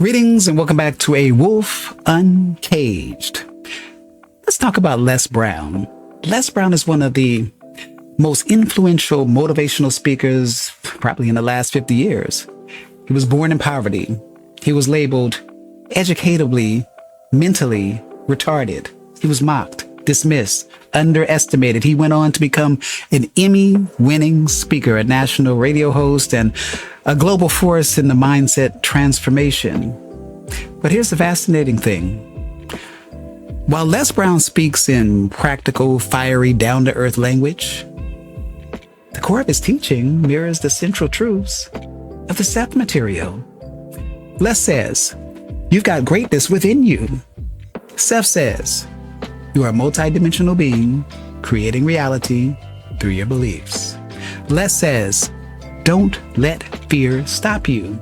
Greetings and welcome back to A Wolf Uncaged. Let's talk about Les Brown. Les Brown is one of the most influential motivational speakers probably in the last 50 years. He was born in poverty. He was labeled educatively, mentally retarded. He was mocked, dismissed, underestimated. He went on to become an Emmy-winning speaker, a national radio host, and a global force in the mindset transformation. But here's the fascinating thing. While Les Brown speaks in practical, fiery, down-to-earth language, the core of his teaching mirrors the central truths of the Seth material. Les says, you've got greatness within you. Seth says, you are a multidimensional being creating reality through your beliefs. Les says, don't let fear stop you.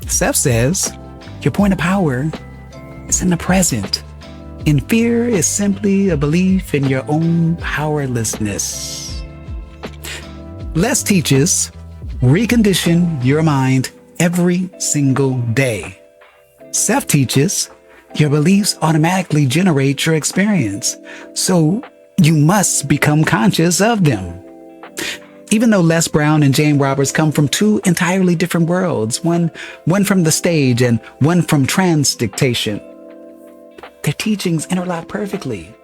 Seth says, your point of power is in the present, and fear is simply a belief in your own powerlessness. Les teaches, recondition your mind every single day. Seth teaches, your beliefs automatically generate your experience, so you must become conscious of them. Even though Les Brown and Jane Roberts come from two entirely different worlds, one from the stage and one from trance dictation, their teachings interlock perfectly,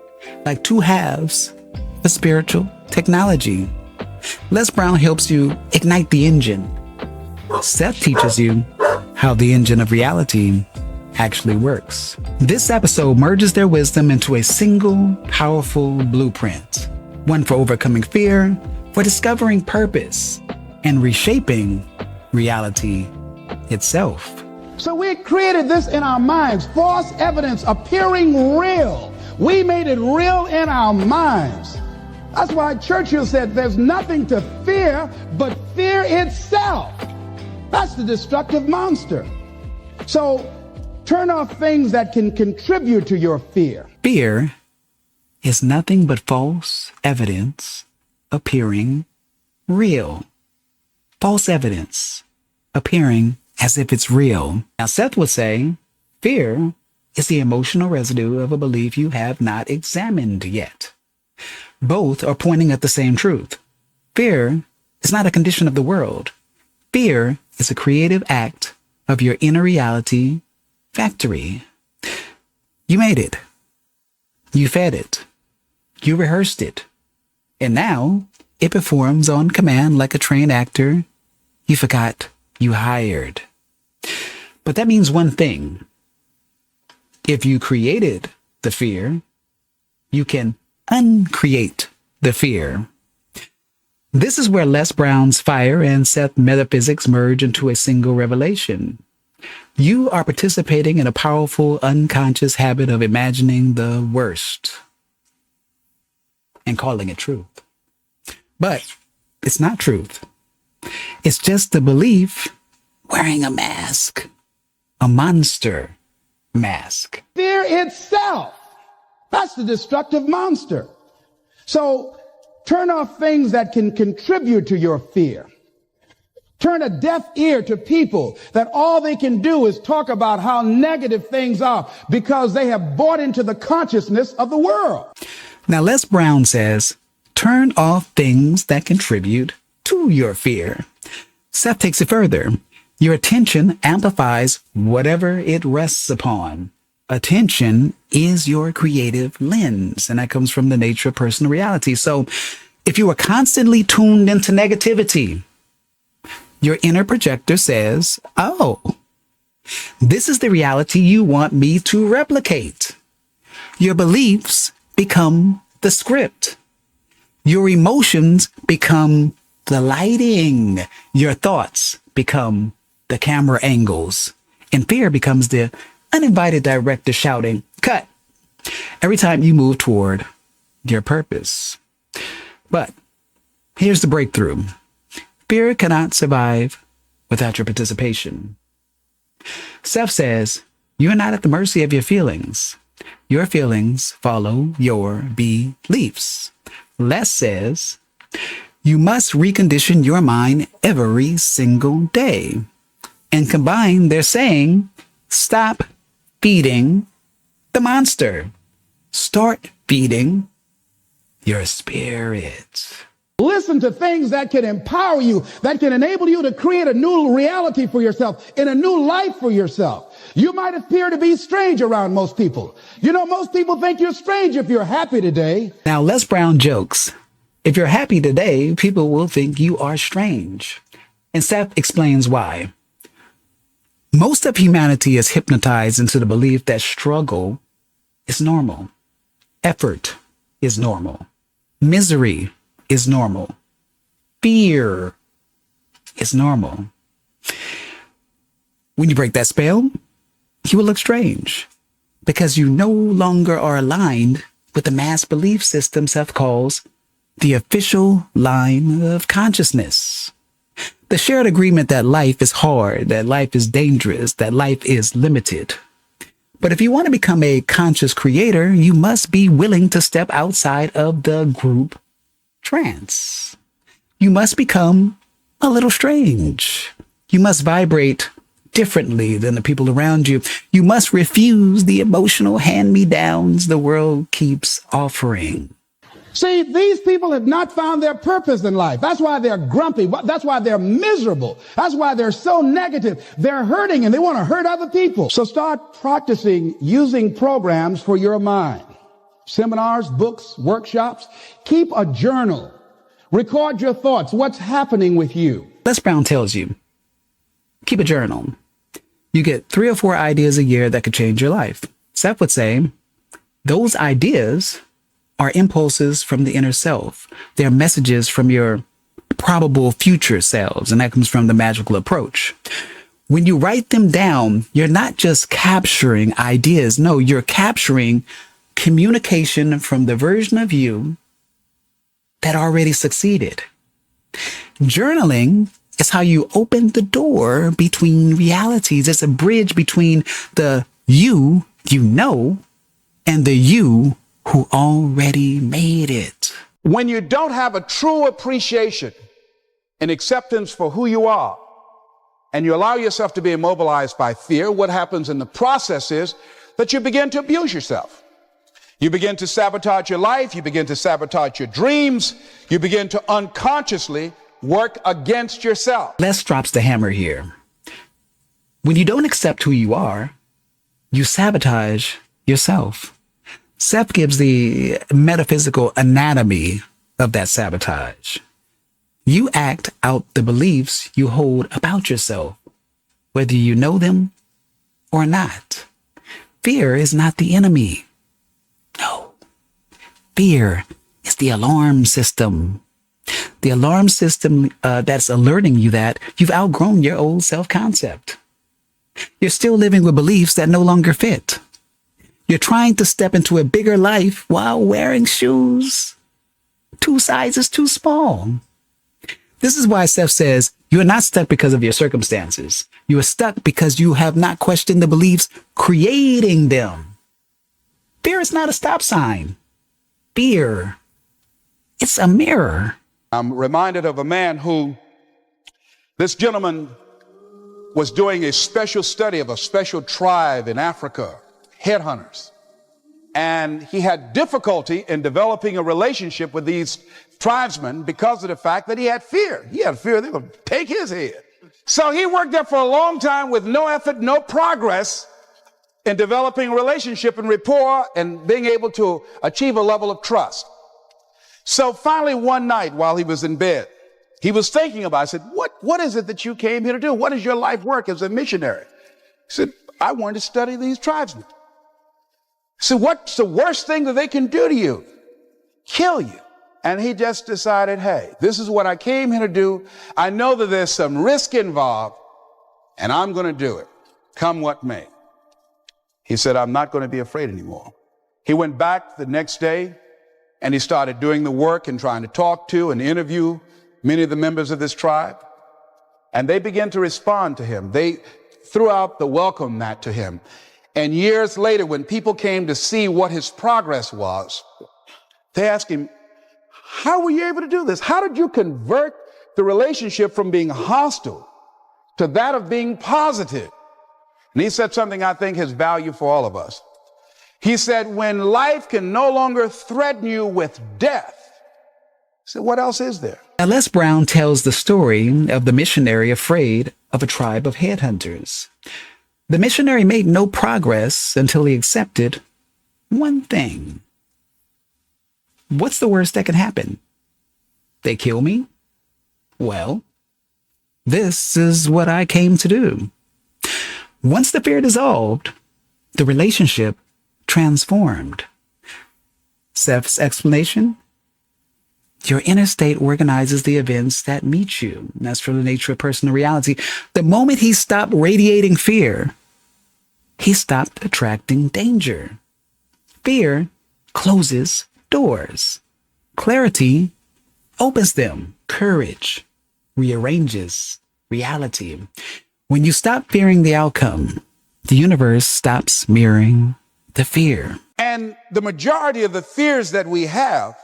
like two halves of spiritual technology. Les Brown helps you ignite the engine. Seth teaches you how the engine of reality actually works. This episode merges their wisdom into a single, powerful blueprint. One for overcoming fear, for discovering purpose, and reshaping reality itself. So we created this in our minds, false evidence appearing real. We made it real in our minds. That's why Churchill said there's nothing to fear but fear itself. That's the destructive monster. So turn off things that can contribute to your fear. Fear is nothing but false evidence appearing real. False evidence appearing as if it's real. Now, Seth would say, fear is the emotional residue of a belief you have not examined yet. Both are pointing at the same truth. Fear is not a condition of the world. Fear is a creative act of your inner reality factory. You made it. You fed it. You rehearsed it. And now it performs on command like a trained actor you forgot you hired. But that means one thing. If you created the fear, you can uncreate the fear. This is where Les Brown's fire and Seth metaphysics merge into a single revelation. You are participating in a powerful unconscious habit of imagining the worst and calling it truth. But it's not truth. It's just the belief wearing a mask, a monster mask. Fear itself. That's the destructive monster. So turn off things that can contribute to your fear. Turn a deaf ear to people that all they can do is talk about how negative things are because they have bought into the consciousness of the world. Now, Les Brown says, turn off things that contribute to your fear. Seth takes it further. Your attention amplifies whatever it rests upon. Attention is your creative lens, and that comes from the nature of personal reality. So if you are constantly tuned into negativity, your inner projector says, oh, this is the reality you want me to replicate. Your beliefs become the script. Your emotions become the lighting. Your thoughts become the camera angles. And fear becomes the uninvited director shouting, cut, every time you move toward your purpose. But here's the breakthrough. Fear cannot survive without your participation. Seth says, you're not at the mercy of your feelings. Your feelings follow your beliefs. Les says, you must recondition your mind every single day. And combined, they're saying Stop feeding the monster. Start feeding your spirit. Listen to things that can empower you, that can enable you to create a new reality for yourself, and a new life for yourself. You might appear to be strange around most people. You know, most people think you're strange if you're happy today. Now, Les Brown jokes. If you're happy today, people will think you are strange. And Seth explains why. Most of humanity is hypnotized into the belief that struggle is normal. Effort is normal. Misery is normal. Fear is normal. When you break that spell, you will look strange because you no longer are aligned with the mass belief system Seth calls the official line of consciousness. The shared agreement that life is hard, that life is dangerous, that life is limited. But if you want to become a conscious creator, you must be willing to step outside of the group trance. You must become a little strange. You must vibrate differently than the people around you. You must refuse the emotional hand-me-downs the world keeps offering. See, these people have not found their purpose in life. That's why they're grumpy. That's why they're miserable. That's why they're so negative. They're hurting and they want to hurt other people. So start practicing using programs for your mind. Seminars, books, workshops. Keep a journal. Record your thoughts. What's happening with you? Les Brown tells you, keep a journal. You get 3 or 4 ideas a year that could change your life. Seth would say, those ideas are impulses from the inner self. They're messages from your probable future selves, and that comes from the magical approach. When you write them down, you're not just capturing ideas. No, you're capturing communication from the version of you that already succeeded. Journaling is how you open the door between realities. It's a bridge between the you know and the you who already made it. When you don't have a true appreciation and acceptance for who you are, and you allow yourself to be immobilized by fear, what happens in the process is that you begin to abuse yourself. You begin to sabotage your life. You begin to sabotage your dreams. You begin to unconsciously work against yourself. Les drops the hammer here. When you don't accept who you are, you sabotage yourself. Seth gives the metaphysical anatomy of that sabotage. You act out the beliefs you hold about yourself, whether you know them or not. Fear is not the enemy. No. Fear is the alarm system. The alarm system that's alerting you that you've outgrown your old self-concept. You're still living with beliefs that no longer fit. You're trying to step into a bigger life while wearing shoes 2 sizes too small. This is why Seth says you are not stuck because of your circumstances. You are stuck because you have not questioned the beliefs creating them. Fear is not a stop sign. Fear, it's a mirror. I'm reminded of a man who, this gentleman was doing a special study of a special tribe in Africa, headhunters. And he had difficulty in developing a relationship with these tribesmen because of the fact that he had fear. He had fear they would take his head. So he worked there for a long time with no effort, no progress in developing a relationship and rapport and being able to achieve a level of trust. So finally one night while he was in bed, he was thinking about it. I said, what is it that you came here to do? What is your life work as a missionary? He said, I wanted to study these tribesmen. So what's the worst thing that they can do to you? Kill you. And he just decided, hey, this is what I came here to do. I know that there's some risk involved, and I'm going to do it, come what may. He said, I'm not going to be afraid anymore. He went back the next day, and he started doing the work and trying to talk to and interview many of the members of this tribe. And they began to respond to him. They threw out the welcome mat to him. And years later, when people came to see what his progress was, they asked him, how were you able to do this? How did you convert the relationship from being hostile to that of being positive? And he said something I think has value for all of us. He said, when life can no longer threaten you with death, he said, what else is there? Now, Les Brown tells the story of the missionary afraid of a tribe of headhunters. The missionary made no progress until he accepted one thing. What's the worst that can happen? They kill me? Well, this is what I came to do. Once the fear dissolved, the relationship transformed. Seth's explanation? Your inner state organizes the events that meet you. That's from the nature of personal reality. The moment he stopped radiating fear, he stopped attracting danger. Fear closes doors. Clarity opens them. Courage rearranges reality. When you stop fearing the outcome, the universe stops mirroring the fear. And the majority of the fears that we have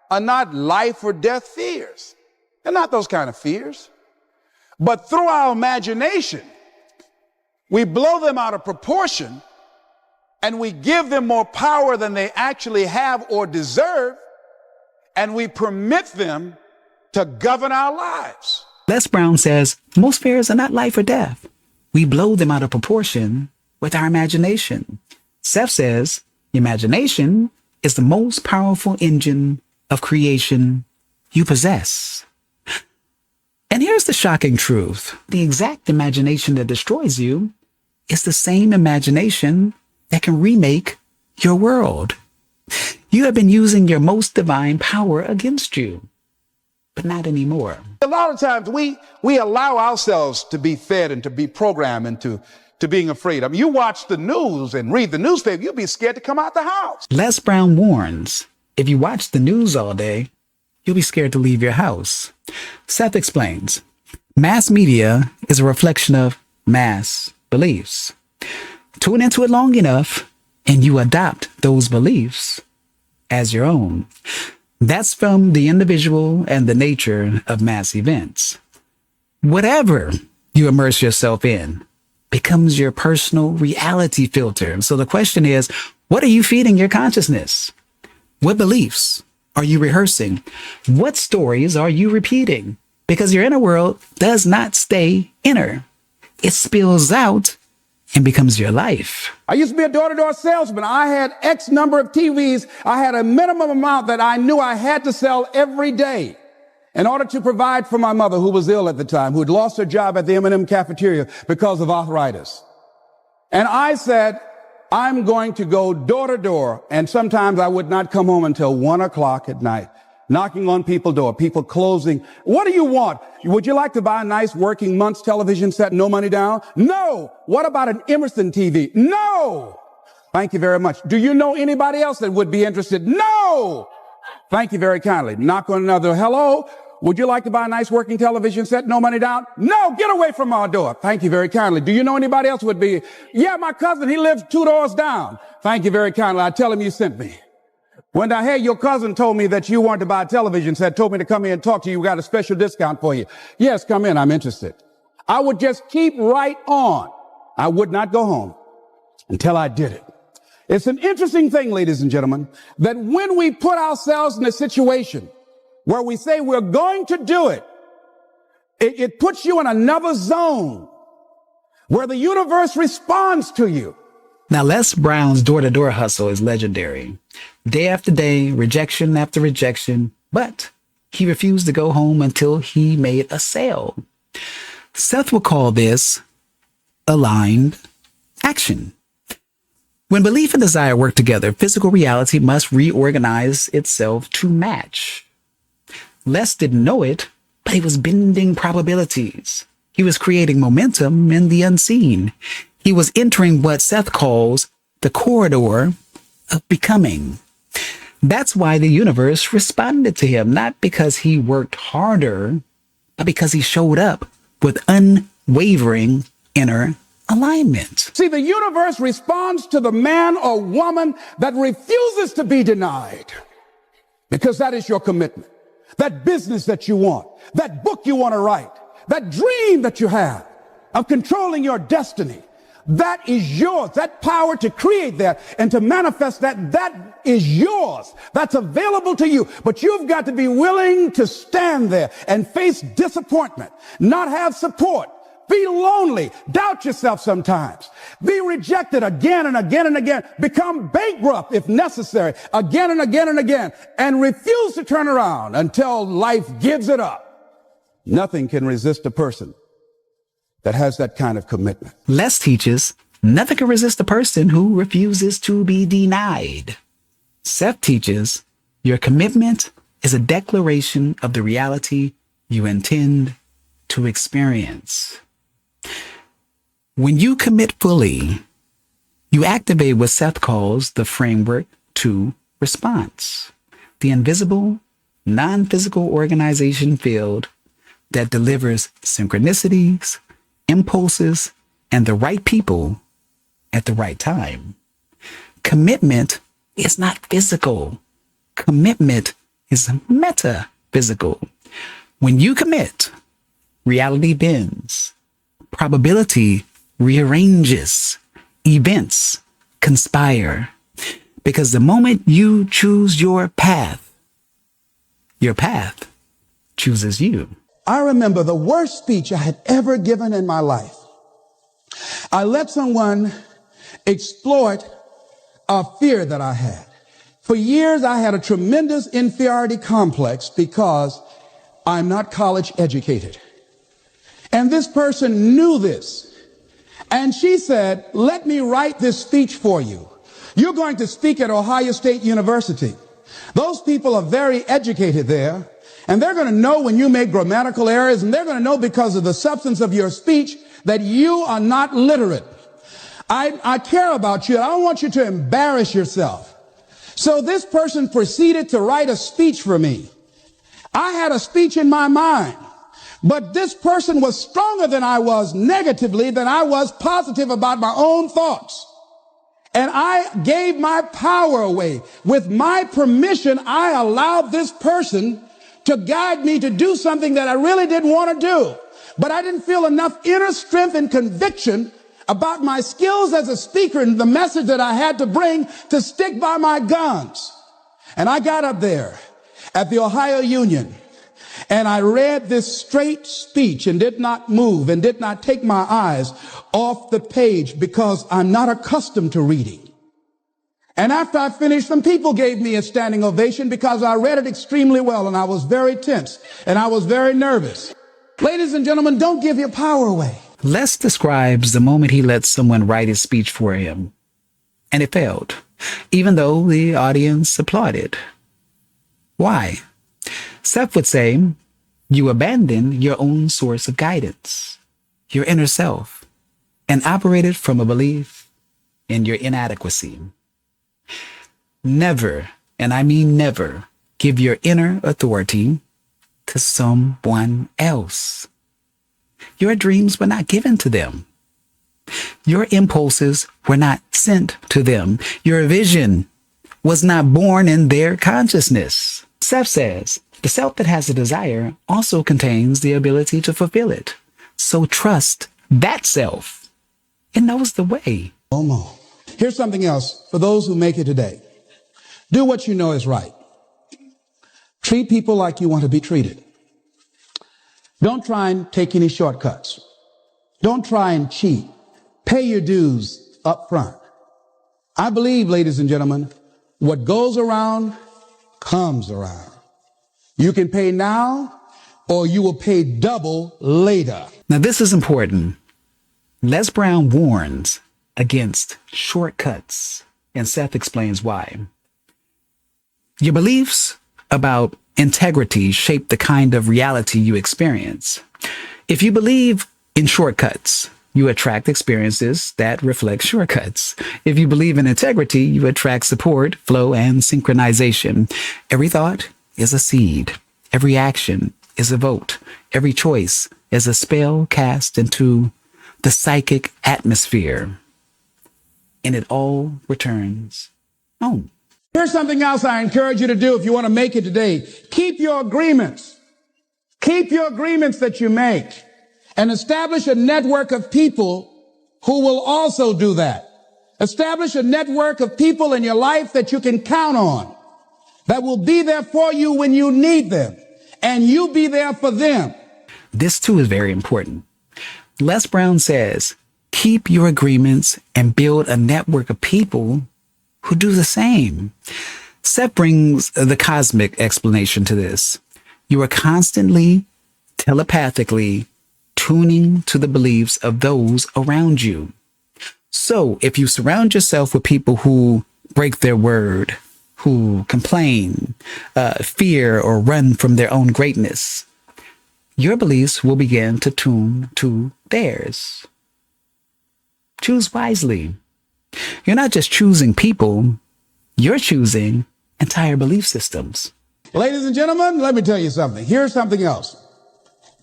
are not life or death fears. They're not those kind of fears. But through our imagination, we blow them out of proportion and we give them more power than they actually have or deserve, and we permit them to govern our lives. Les Brown says most fears are not life or death. We blow them out of proportion with our imagination. Seth says imagination is the most powerful engine of creation you possess. And here's the shocking truth. The exact imagination that destroys you is the same imagination that can remake your world. You have been using your most divine power against you, but not anymore. A lot of times we allow ourselves to be fed and to be programmed into being afraid. I mean, you watch the news and read the newspaper, you'll be scared to come out the house. Les Brown warns, if you watch the news all day, you'll be scared to leave your house. Seth explains, mass media is a reflection of mass beliefs. Tune into it long enough and you adopt those beliefs as your own. That's from the individual and the nature of mass events. Whatever you immerse yourself in becomes your personal reality filter. So the question is, what are you feeding your consciousness? What beliefs are you rehearsing? What stories are you repeating? Because your inner world does not stay inner. It spills out and becomes your life. I used to be a door-to-door salesman. I had X number of TVs. I had a minimum amount that I knew I had to sell every day in order to provide for my mother, who was ill at the time, who had lost her job at the M&M cafeteria because of arthritis. And I said, I'm going to go door to door. And sometimes I would not come home until 1 o'clock at night, knocking on people's door, people closing. What do you want? Would you like to buy a nice working month's television set, no money down? No. What about an Emerson TV? No. Thank you very much. Do you know anybody else that would be interested? No. Thank you very kindly. Knock on another. Hello. Would you like to buy a nice working television set, no money down? No, get away from our door. Thank you very kindly. Do you know anybody else would be? Yeah, my cousin, he lives 2 doors down. Thank you very kindly. I tell him you sent me. When I heard your cousin told me that you wanted to buy a television set, told me to come here and talk to you, we got a special discount for you. Yes, come in, I'm interested. I would just keep right on. I would not go home until I did it. It's an interesting thing, ladies and gentlemen, that when we put ourselves in a situation where we say we're going to do it, it puts you in another zone where the universe responds to you. Now, Les Brown's door-to-door hustle is legendary. Day after day, rejection after rejection, but he refused to go home until he made a sale. Seth will call this aligned action. When belief and desire work together, physical reality must reorganize itself to match. Les didn't know it, but he was bending probabilities. He was creating momentum in the unseen. He was entering what Seth calls the corridor of becoming. That's why the universe responded to him, not because he worked harder, but because he showed up with unwavering inner alignment. See, the universe responds to the man or woman that refuses to be denied, because that is your commitment. That business that you want, that book you want to write, that dream that you have of controlling your destiny, That is yours. That power to create that and to manifest that, that is yours. That's available to you. But you've got to be willing to stand there and face disappointment, not have support, be lonely, doubt yourself sometimes, be rejected again and again and again, become bankrupt if necessary, again and again and again, and refuse to turn around until life gives it up. Nothing can resist a person that has that kind of commitment. Les teaches, nothing can resist a person who refuses to be denied. Seth teaches, your commitment is a declaration of the reality you intend to experience. When you commit fully, you activate what Seth calls the framework to response, the invisible, non-physical organization field that delivers synchronicities, impulses, and the right people at the right time. Commitment is not physical. Commitment is metaphysical. When you commit, reality bends, probability rearranges, events conspire. Because the moment you choose your path chooses you. I remember the worst speech I had ever given in my life. I let someone exploit a fear that I had. For years, I had a tremendous inferiority complex because I'm not college educated. And this person knew this. And she said, let me write this speech for you. You're going to speak at Ohio State University. Those people are very educated there. And they're going to know when you make grammatical errors, and they're going to know because of the substance of your speech that you are not literate. I care about you. I don't want you to embarrass yourself. So this person proceeded to write a speech for me. I had a speech in my mind, but this person was stronger than I was negatively than I was positive about my own thoughts. And I gave my power away. With my permission, I allowed this person to guide me to do something that I really didn't want to do. But I didn't feel enough inner strength and conviction about my skills as a speaker and the message that I had to bring to stick by my guns. And I got up there at the Ohio Union and I read this straight speech and did not move and did not take my eyes off the page because I'm not accustomed to reading. And after I finished, some people gave me a standing ovation because I read it extremely well, and I was very tense, and I was very nervous. Ladies and gentlemen, don't give your power away. Les describes the moment he let someone write his speech for him, and it failed, even though the audience applauded. Why? Seth would say, you abandoned your own source of guidance, your inner self, and operated from a belief in your inadequacy. Never, and I mean never, give your inner authority to someone else. Your dreams were not given to them. Your impulses were not sent to them. Your vision was not born in their consciousness. Seth says, the self that has a desire also contains the ability to fulfill it. So trust that self. It knows the way. Here's something else for those who make it today. Do what you know is right. Treat people like you want to be treated. Don't try and take any shortcuts. Don't try and cheat. Pay your dues up front. I believe, ladies and gentlemen, what goes around comes around. You can pay now or you will pay double later. Now, this is important. Les Brown warns against shortcuts, and Seth explains why. Your beliefs about integrity shape the kind of reality you experience. If you believe in shortcuts, you attract experiences that reflect shortcuts. If you believe in integrity, you attract support, flow, and synchronization. Every thought is a seed. Every action is a vote. Every choice is a spell cast into the psychic atmosphere. And it all returns home. Here's something else I encourage you to do if you want to make it today. Keep your agreements. Keep your agreements that you make and establish a network of people who will also do that. Establish a network of people in your life that you can count on, that will be there for you when you need them, and you be there for them. This too is very important. Les Brown says, keep your agreements and build a network of people who do the same. Seth brings the cosmic explanation to this. You are constantly, telepathically tuning to the beliefs of those around you. So if you surround yourself with people who break their word, who complain, fear, or run from their own greatness, your beliefs will begin to tune to theirs. Choose wisely. You're not just choosing people, you're choosing entire belief systems. Ladies and gentlemen, let me tell you something. Here's something else.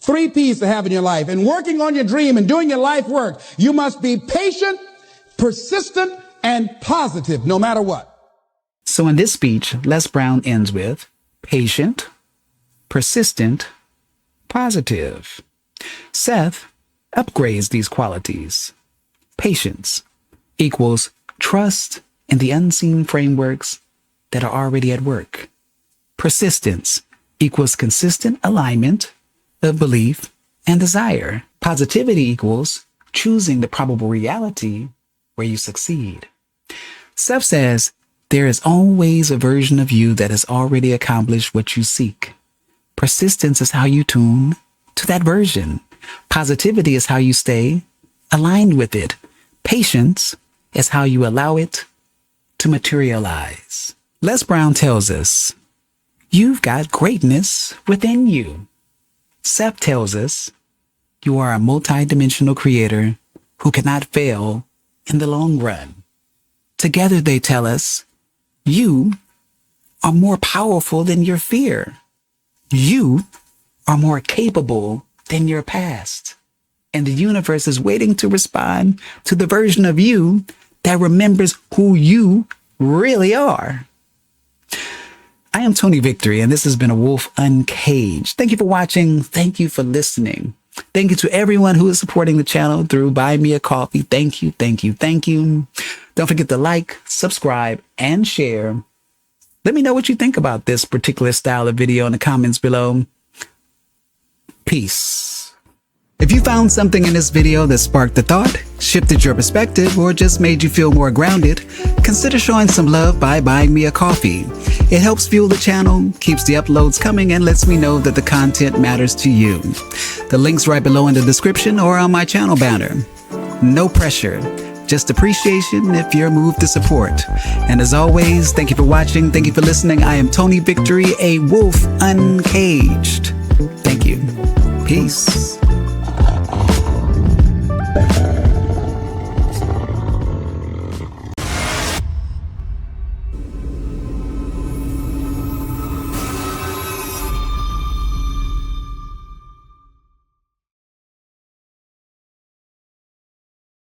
3 P's to have in your life. In working on your dream and doing your life work, you must be patient, persistent, and positive, no matter what. So in this speech, Les Brown ends with patient, persistent, positive. Seth upgrades these qualities. Patience equals trust in the unseen frameworks that are already at work. Persistence equals consistent alignment of belief and desire. Positivity equals choosing the probable reality where you succeed. Seth says, there is always a version of you that has already accomplished what you seek. Persistence is how you tune to that version. Positivity is how you stay aligned with it. Patience is how you allow it to materialize. Les Brown tells us, you've got greatness within you. Seth tells us, you are a multidimensional creator who cannot fail in the long run. Together they tell us, you are more powerful than your fear. You are more capable than your past. And the universe is waiting to respond to the version of you that remembers who you really are. I am Tony Victory, and this has been A Wolf Uncaged. Thank you for watching. Thank you for listening. Thank you to everyone who is supporting the channel through Buy Me a Coffee. Thank you, thank you, thank you. Don't forget to like, subscribe, and share. Let me know what you think about this particular style of video in the comments below. Peace. If you found something in this video that sparked a thought, shifted your perspective, or just made you feel more grounded, consider showing some love by buying me a coffee. It helps fuel the channel, keeps the uploads coming, and lets me know that the content matters to you. The link's right below in the description or on my channel banner. No pressure, just appreciation if you're moved to support. And as always, thank you for watching, thank you for listening. I am Tony Victory, a wolf uncaged. Thank you. Peace.